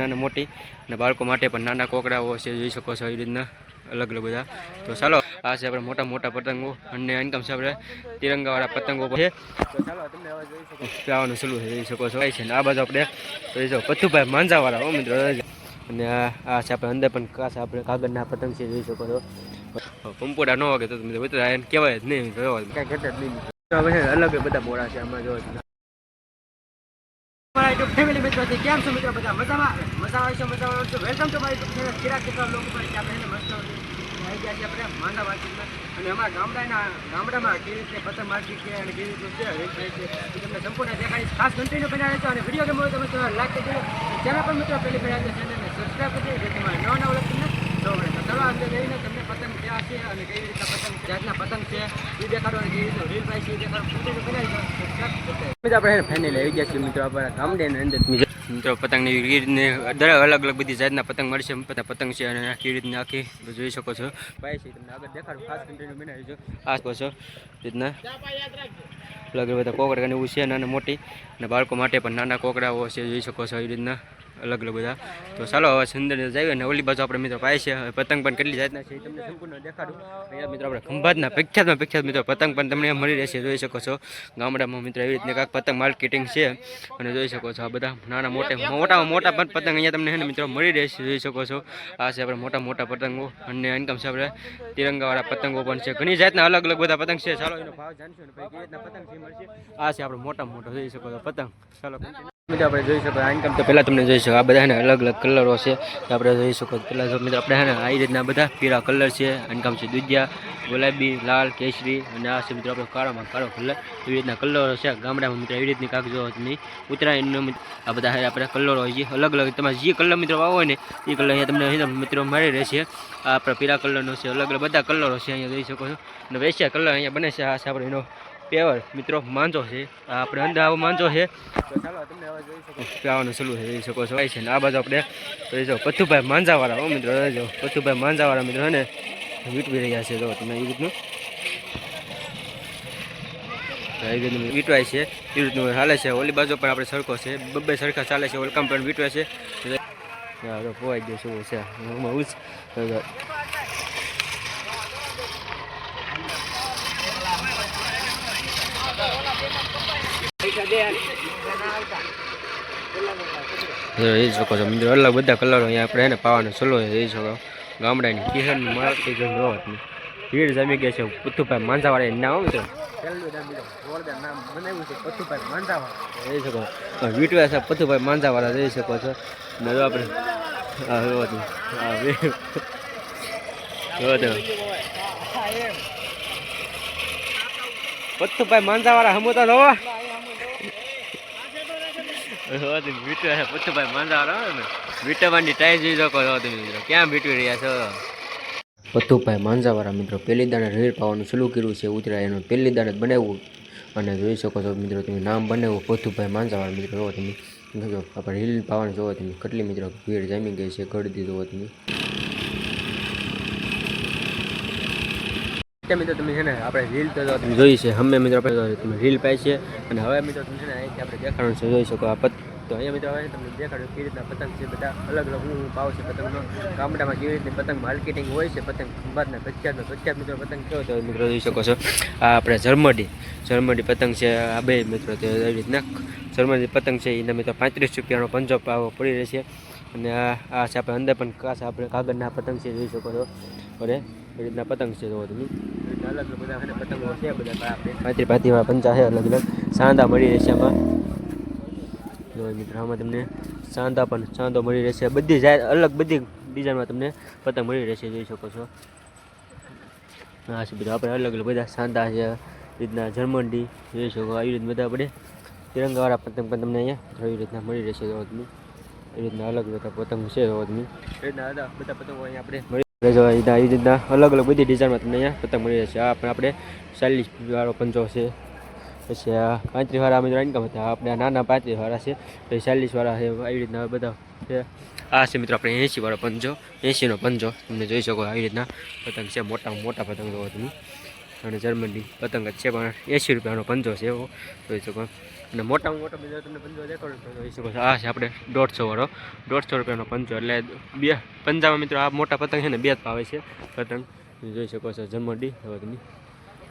નાના મોટી અને બાળકો માટે પણ નાના કોકડાઓ છે, જોઈ શકો છો એ રીતના અલગ અલગ બધા. તો ચાલો આ છે આપણે મોટા મોટા પતંગો અને ઇન્કમ છે આપણે તિરંગાવાળા પતંગો છે. તો ચાલો તમને હવે જોઈ શકો આવવાનું ચાલુ છે, જોઈ શકો છો છે ને આ બાજુ આપણે જોઈ શકો પથ્થુભાઈ માંજાવાળા હો મિત્રો. અને આ છે આપણે અંદર પણ કાચ આપણે કાગળના પતંગ છે, જોઈ શકો છો. પંપોડા ન વાગે તો મિત્રો એને કહેવાય જ નહીં, કાંઈ ઘટે જ નહીં. અલગ બધા બોળા છે આમાં જો ફેમિલી મિત્રો છે. કેમ છો મિત્રો? બધા મજામાં આવશો, મજામાં આવશો. Welcome to my YouTube channel Chirag કેટલા લોકો પણ આપણે મસ્ત આવી ગયા છીએ આપણે માંડા માર્કેટમાં. અને અમારા ગામડામાં કેવી રીતે પતંગ માર્કેટ છે અને કેવી રીતે રેટ થાય છે તમને સંપૂર્ણ દેખાડીશ. ખાસ કન્ટિન્યુ બનાવે છે અને વિડીયો ગમે તમે લાઈક કરી દો. ચેનલ પર મિત્રો પહેલી ફેર આજે ચેનલને સબસ્ક્રાઈબ કરી દો, જેથી તમારે નવા ઓળખ તમને જોવા મળે. તો ચાલો અંદર જઈને તમને પતંગ ક્યાં છે અને કેવી રીતના પતંગ જાતના પતંગ છે એ દેખાડો અને કેવી રીતે રીલ પ્રાઇસ એ દેખાડો. કન્ટિન્યુ બનાવી દો, સબસ્ક્રાઈબ કરી દો. આપણે ફાઇનલી આવી ગયા છીએ મિત્રો આપણા ગામડેની અંદર. મિત્રો પતંગની રીતને દરેક અલગ અલગ બધી જાતના પતંગ મળશે. બધા પતંગ છે અને કેવી રીતના આખી જોઈ શકો છો. ભાઈ છે તમને આગળ દેખાડું, ખાસ કન્ટિન્યુ બનાવી છો. આ શકો છો રીતના અલગ બધા કોકડા એવું છે નાના મોટી અને બાળકો માટે પણ નાના કોકડાઓ છે, જોઈ શકો છો એ રીતના અલગ અલગ બધા. તો ચાલો હવે સુંદર જઈએ અને ઓલી બાજુ આપણે મિત્રો પાય છે પતંગ પણ કેટલી જાતના છે એ તમને સંપૂર્ણ દેખાડું. અહીંયા મિત્રો આપણે ખંભાતના પ્રખ્યાત મિત્રો પતંગ પણ તમને મળી રહેશે, જોઈ શકો છો. ગામડામાં મિત્રો એવી રીતના કાંઈક પતંગ માર્કેટિંગ છે અને જોઈ શકો છો આ બધા નાના મોટા પણ પતંગ અહીંયા તમને છે ને મિત્રો મળી રહેશે, જોઈ શકો છો. આ છે આપણે મોટા પતંગો અને ઇન્કમ છે આપણે તિરંગાવાળા પતંગો પણ છે. ઘણી જાતના અલગ અલગ બધા પતંગ છે. ચાલો એનો ભાવ જાણશું ને ભાઈ કેવી રીતના પતંગ છે મળશે. આ છે આપણે મોટા જોઈ શકો છો પતંગ. ચાલો મિત્રો આપણે જોઈ શકો આ ઇન્કમ તો પહેલાં તમને જોઈ શકો આ બધા ને અલગ અલગ કલરો છે. આપણે જોઈ શકો પહેલાં જો મિત્રો આપણે છે ને આ રીતના બધા પીળા કલર છે. ઇન્કમ છે દુધિયા, ગુલાબી, લાલ, કેસરી અને આ છે મિત્રો આપણે કાળો કલર. એવી રીતના કલરો છે ગામડામાં મિત્રો. એવી રીતની કાંક જો નહીં ઉત્તરાયણનો આ બધા આપણે કલરો હોય છે અલગ અલગ. તમારે જે કલર મિત્રો વાવો હોય ને એ કલર અહીંયા તમને મિત્રો મળી રહેશે. આ આપણે પીળા કલરનો છે, અલગ અલગ બધા કલરો છે અહીંયા જોઈ શકો છો. અને વેસ્યા કલર અહીંયા બને છે. આ છે આપણે એનો પેવર મિત્રો માંજો છે. આ આપણે અંદર આવો માંજો છે. તો ચાલો તમને હવે જોઈ શકો આવવાનું ચાલુ છે, જોઈ શકો છો છે ને આ બાજુ આપણે જોઈ શકો પથ્થુભાઈ માંજાવાળા હો મિત્રો. જો પથ્થુભાઈ માંજાવાળા મિત્રો છે ને વીટવી રહ્યા છે. જો તમે એ રીતનું વીટવાય છે એ રીતનું ચાલે છે. ઓલી બાજુ પણ આપણે સરખો છે, બબ્બે સરખા ચાલે છે. વેલકમ પણ વીટવે છે. પોવાઈ ગયો શું છે જોઈ શકો છો મિત્રો. અલગ બધા કલરો અહીંયા આપણે એને પાવાનો સલો જોઈ શકો. ગામડાની કિશનની માર્કેટ જોવાની ભીડ જમી ગઈ છે. પથ્થુભાઈ માંજાવાળા નામ મિત્રો જોરદાર નામ બનાવ્યું છે પથ્થુભાઈ માંજાવાળા. જોઈ શકો વીટવા છે પથ્થુભાઈ માંજાવાળા જોઈ શકો છો. ને જો આપણે પથ્થુભાઈ માંજાવાળા હમુતા જોવા પથ્થુભાઈ માંજાવાળા વીટવાની ટાઈમ જોઈ શકો છો તમે મિત્રો. ક્યાં વીટવી રહ્યા છો? પથ્થુભાઈ માંજાવાળા મિત્રો પહેલી દાણે રેડ પાવાનું શરૂ કર્યું છે. ઉત્તરાયણનું પહેલી દાણે જ બનાવ્યું અને જોઈ શકો છો મિત્રો તમે નામ બનાવ્યું પથ્થુભાઈ માંજાવાળા મિત્રો. જો તમે જો આપણે રીલ પાવાનું જોવો તમે કેટલી મિત્રો ભીડ જામી ગઈ છે. ગળદી જોવો તમે મિત્રો. તમે છે ને આપણે રીલ તો તમે જોઈ છે અમે મિત્રો આપણે તમે રીલ પાઈ છે. અને હવે મિત્રો તમે છે ને અહીંથી આપણે દેખાડવાનું છે, જોઈ શકો આ તો અહીંયા મિત્રો હવે તમને દેખાડ્યું કેવી રીતના પતંગ છે. બધા અલગ અલગ હું ભાવ છે પતંગનો. ગામડામાં કેવી રીતે પતંગ માર્કેટિંગ હોય છે. પતંગ ખંભાતના પ્રખ્યાત મિત્રો પતંગ કેવો તો મિત્રો જોઈ શકો છો. આ આપણે ઝરમડી પતંગ છે. આ બે મિત્રો તે એવી રીતના ઝરમડી પતંગ છે એના મિત્રો 35 રૂપિયાનો પંજો પાવો પડી રહેશે. અને આ છે આપણે અંદર પણ કાચ આપણે કાગળના પતંગ છે, જોઈ શકો છો. અને એ રીતના પતંગ છે જોવો તમે. અલગ અલગ બધા પતંગો છે બધા આપણે 35 પંચા છે. અલગ અલગ સાંધા મળી રહેશે આમાં. મિત્રો આમાં તમને ચાંદો મળી રહેશે. બધી અલગ બધી ડિઝાઇનમાં તમને પતંગ મળી રહેશે, જોઈ શકો છો. હા છે બધા આપણે અલગ અલગ બધા સાંધા છે રીતના જર્મંડી જોઈ શકો. આવી રીતના બધા આપણે તિરંગાવાળા પતંગ પણ તમને અહીંયા એવી રીતના મળી રહેશે. તમે એ રીતના અલગ બધા પતંગ છે તમે એ રીતના બધા પતંગો અહીંયા આપણે મળી આવી રીતના અલગ અલગ બધી ડિઝાઇનમાં તમને અહીંયા પતંગ મળી રહેશે. આ પણ આપણે 40 વાળો પંજો છે. પછી આ 35 વાળા મિત્રો ઇન્કમ હતા. આપણે નાના 35 વાળા છે, પછી 40 વાળા છે. આવી રીતના બધા છે. આ છે મિત્રો આપણે 80 વાળો પંજો, 80નો પંજો તમને જોઈ શકો. આવી રીતના પતંગ છે મોટા પતંગ જોવો તમે. અને જર્મની પતંગ જ છે પણ 80 રૂપિયાનો પંજો છે એવો જોઈ શકો. અને મોટામાં મોટો બીજો તમને પંજો દેખાડું તો જોઈ શકો છો. આ છે આપણે 150 વાળો, 150 રૂપિયાનો પંજો. એટલે બે પંજામાં મિત્રો આ મોટા પતંગ છે ને બે જ પાવે છે પતંગ. જોઈ શકો છો જમડી તમે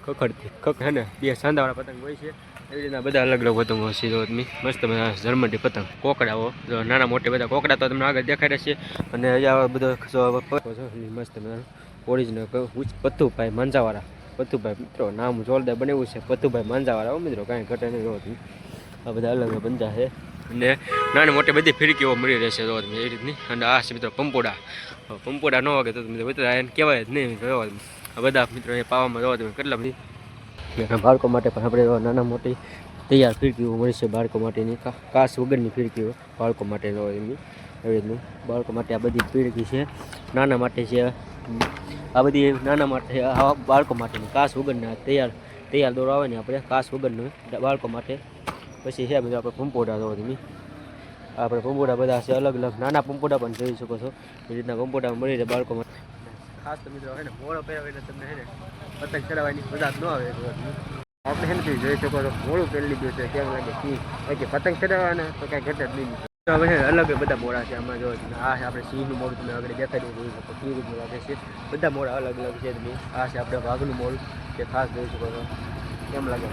ખખડતી હે ને બે સાંધાવાળા પતંગ હોય છે. એવી રીતના બધા અલગ અલગ પતંગો છે. જો તમે મસ્ત જર્મની પતંગ કોકડાઓ નાના મોટા બધા કોકડા તો તમને આગળ દેખાઈ રહેશે. અને અહીંયા બધો મસ્ત ઓરિજિનલ પથ્થુભાઈ માંજાવાળા, પથ્થુભાઈ મિત્રો નામ જોરદાર બનાવ્યું છે પથ્થુભાઈ માંજાવાળા મિત્રો, કાંઈ ઘટે નહીં. જો આ બધા અલગ અલગ પંજા છે અને નાની મોટી બધી ફિરકીઓ મળી રહેશે જો તમે એ રીતની. અને આ છે મિત્રો પંપોડા ન વાગે તો મિત્રો એને કહેવાય જ નહીં. આ બધા મિત્રો એ પાવામાં જોવા તમે કેટલા બધી બાળકો માટે પણ આપણે નાના મોટી તૈયાર ફિરકીઓ મળશે. બાળકો માટેની કાચ વગરની ફિરકીઓ બાળકો માટે એમની એવી રીતનું. બાળકો માટે આ બધી ફિરકી છે, નાના માટે છે આ બધી, નાના માટે બાળકો માટેની કાચ વગરના તૈયાર દોરો આવે ને આપણે કાચ વગરનું બાળકો માટે. પછી છે બધા આપણે પંપોડા જોવો તમે, આપણે પંપોડા બધા છે અલગ અલગ નાના પંપોડા પણ જોઈ શકો છો. એ રીતના પંપોડા મળી રહે બાળકો માટે. ખાસ તો મિત્રો હે ને મોડો પહેરાવીને તમને હે ને પતંગ ચડાવવાની મજા ન આવે. આપણે હે ને જોઈ શકો છો મોડું પહેરી લીધું છે, કેમ લાગે કે પતંગ ચડાવવાના તો કાંઈ ઘટે જ નહીં. હવે અલગ બધા મોડા છે આમાં જો આ છે આપણે સિંહનું મોડું તમે આગળ દેખાડી જોઈ શકો કેવી રીતનું લાગે છે. બધા મોડા અલગ અલગ છે તમે. આ છે આપણે વાઘનું મોડું તે ખાસ જોઈ શકો છો કેમ લાગે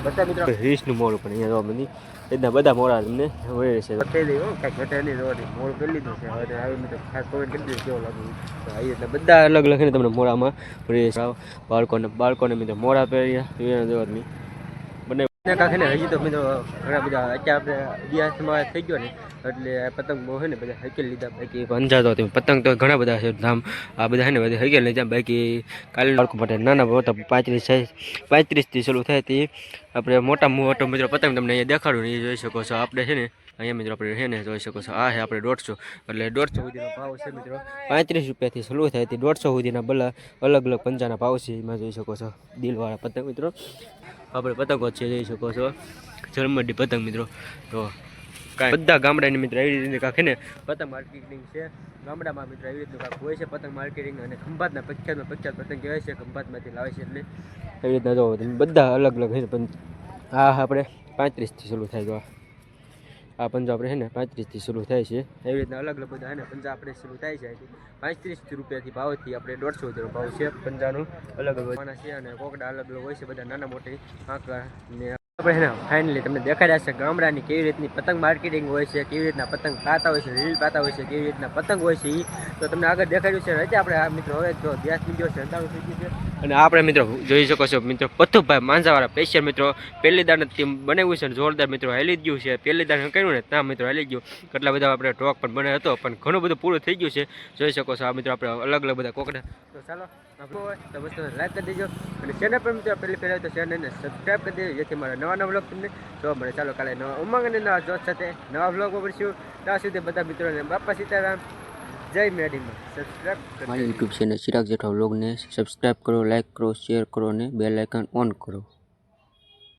બધા મિત્રો. રીસનું મોડું પણ અહીંયા જોવા બધી એટલા બધા મોડા તમને હોય છે. થઈ ગયું કાંઈ ઘટે નહીં જોવાથી મોડું કરી લીધું છે. હવે આવી મિત્રો ખાસ કોમેન્ટ કરી દીધું કેવું લાગ્યું. એટલે બધા અલગ અલગ ને તમને મોડામાં બાળકોને મિત્રો મોડા પહેર્યા જોવા તમે કાંઈ ને. હજી તો મિત્રો ઘણા બધા અત્યારે આપણે ઇતિહાસમાં થઈ ગયો ને એટલે પતંગ બહુ છે ને બધા હકેલ લીધા. બાકી અંજાતો હતી પતંગ તો ઘણા બધા છે ધામ આ બધા છે ને બધા હકેલ લીધા. બાકી કાલે બાળકો માટે નાના મોટા 35થી શરૂ થાય તે આપણે મોટો મિત્રો પતંગ તમને અહીંયા દેખાડું ને એ જોઈ શકો છો. આપણે છે ને અહીંયા મિત્રો આપણે છે ને જોઈ શકો છો આ છે આપણે 150 એટલે 150 સુધીનો ભાવ છે મિત્રો. 35 રૂપિયાથી શરૂ થાય તે 150 સુધીના બધા અલગ અલગ પંજાના ભાવ છે એમાં જોઈ શકો છો. દિલવાળા પતંગ મિત્રો આપણે પતંગો છે જોઈ શકો છો જર્મની પતંગ મિત્રો. તો કાંઈ બધા ગામડાની મિત્રો એવી રીતે કાંઈ ને પતંગ માર્કેટિંગ છે ગામડામાં મિત્રો એવી રીતનું કાંઈક હોય છે પતંગ માર્કેટિંગ. અને ખંભાતના પ્રખ્યાત પતંગ કહેવાય છે, ખંભાતમાંથી લાવે છે એટલે એવી રીતના જોવો તમે બધા અલગ અલગ છે. પણ આ આપણે 35થી શરૂ થાય તો આ પંજા આપણે છે ને 35થી શરૂ થાય છે. એવી રીતના અલગ અલગ બધા છે ને પંજા આપણે શરૂ થાય છે 35 રૂપિયાથી ભાવથી આપણે 150 સુધીનો ભાવ છે પંજાનું. અલગ અલગ છે અને કોકડા અલગ અલગ હોય છે બધા નાના મોટી આંકડા ને આપણે છે ને ફાઇનલી તમને દેખાડ્યા છે ગામડાની કેવી રીતની પતંગ માર્કેટિંગ હોય છે, કેવી રીતના પતંગ પાતા હોય છે, રીલ પાતા હોય છે, કેવી રીતના પતંગ હોય છે એ તો તમને આગળ દેખાડ્યું છે. હજી આપણે આ મિત્રો હવે જો ગેસ બીજો છે અંધારું થઈ ગયું છે. અને આપણે મિત્રો જોઈ શકો છો મિત્રો પથ્થુભાઈ માંજાવાળા સ્પેશિયલ મિત્રો પહેલી દાડ બનાવ્યું છે જોરદાર મિત્રો હાલી જ ગયું છે. પહેલી દાડ કર્યું ને ત્યાં મિત્રો હાલી ગયું. કેટલા બધા આપણે ટોક પણ બનાવ્યો હતો પણ ઘણું બધું પૂરું થઈ ગયું છે જોઈ શકો છો. આ મિત્રો આપણે અલગ અલગ બધા કોકડા. તો ચાલો હોય તો બસ લાઈક કરી દેજો અને ચેનલ પર મિત્રો પહેલી ફેર તો ચેનલને સબસ્ક્રાઈબ કરી દેજો જેથી મારા નવા વ્લોગ તમને જોવા મળે. ચાલો કાલે નવા ઉમંગ અને નવા જોશ સાથે નવા વ્લોગમાં મળીશું. ત્યાં સુધી બધા મિત્રોને બાપા સીતારામ, જય મેડીમાં. સબસ્ક્રાઈબ કરો મારી યુટ્યુબ ચેનલ ચિરાગ જેઠવા વ્લોગને સબસ્ક્રાઈબ કરો, લાઈક કરો, શેર કરો અને બેલ આઇકન ઓન કરો.